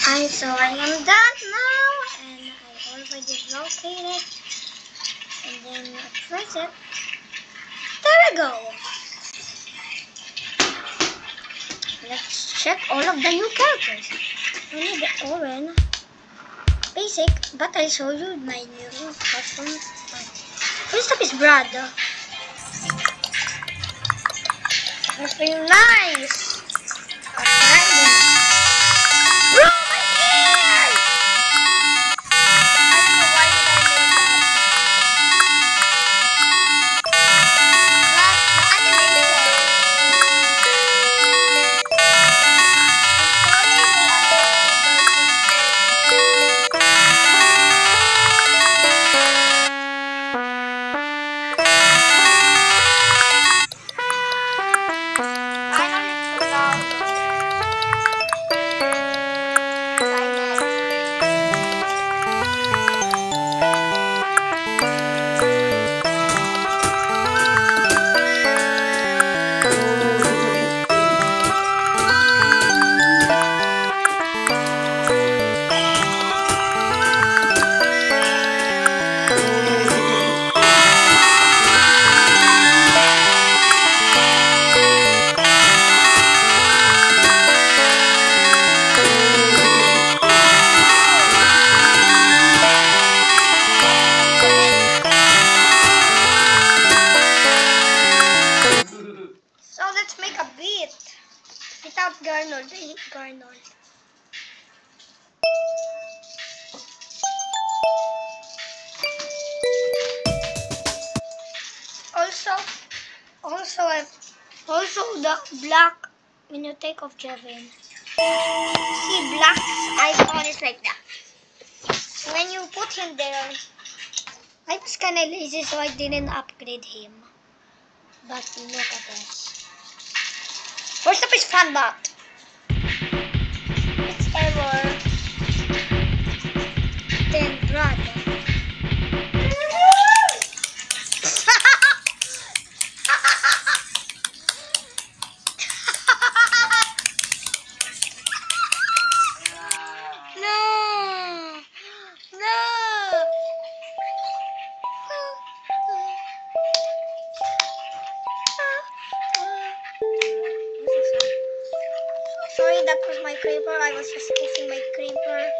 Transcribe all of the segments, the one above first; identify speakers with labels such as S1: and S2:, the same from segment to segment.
S1: So I am done now, and I already located, and then I press it. There we go. Let's check all of the new characters. Only the Oren, basic, but I show you my new custom. First up is Brad. That's very nice. Bro, my ears! I don't know why did I make that. But the Garnold, I hate Garnold. Also the black when you take off Jevin. See, black icon is like that. So when you put him there, I was kinda lazy so I didn't upgrade him. But look at this. First up is Fanbot. It's error. Then Brad. Sorry, that was my creeper. I was just kissing my creeper.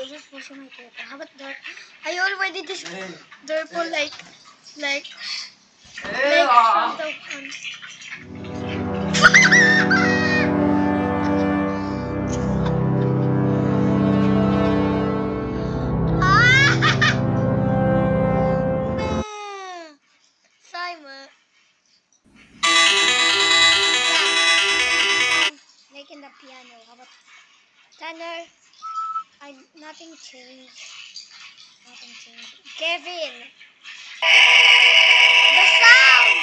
S1: I just pushing my creeper. How about that? I already did Durple like from the Simon. Making the piano. How about Tanner? Nothing changed. Nothing changed. Kevin. The sound.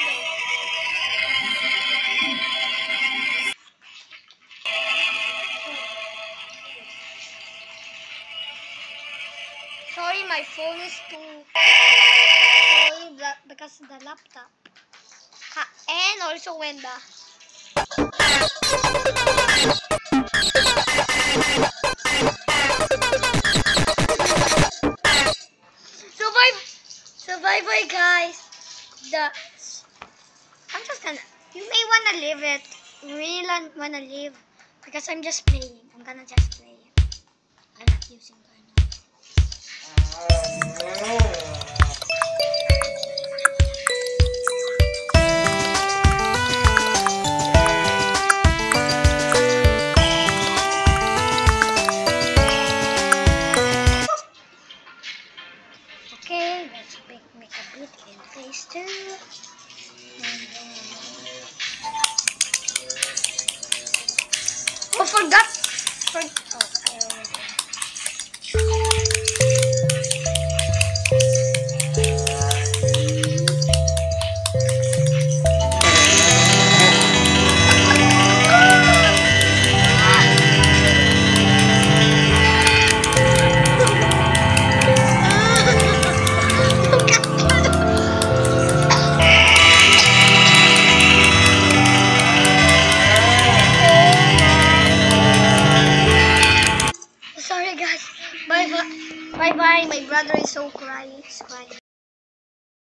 S1: Sorry, my phone is too. Sorry, because of the laptop. And also when the. So bye bye guys. I'm just gonna. You may wanna leave it. Really wanna leave because I'm just playing. I'm gonna just play. I'm not using Okay, let's make a beat in phase 2. Oh, forgot. I already. Bye bye. My brother is so crying. He's crying.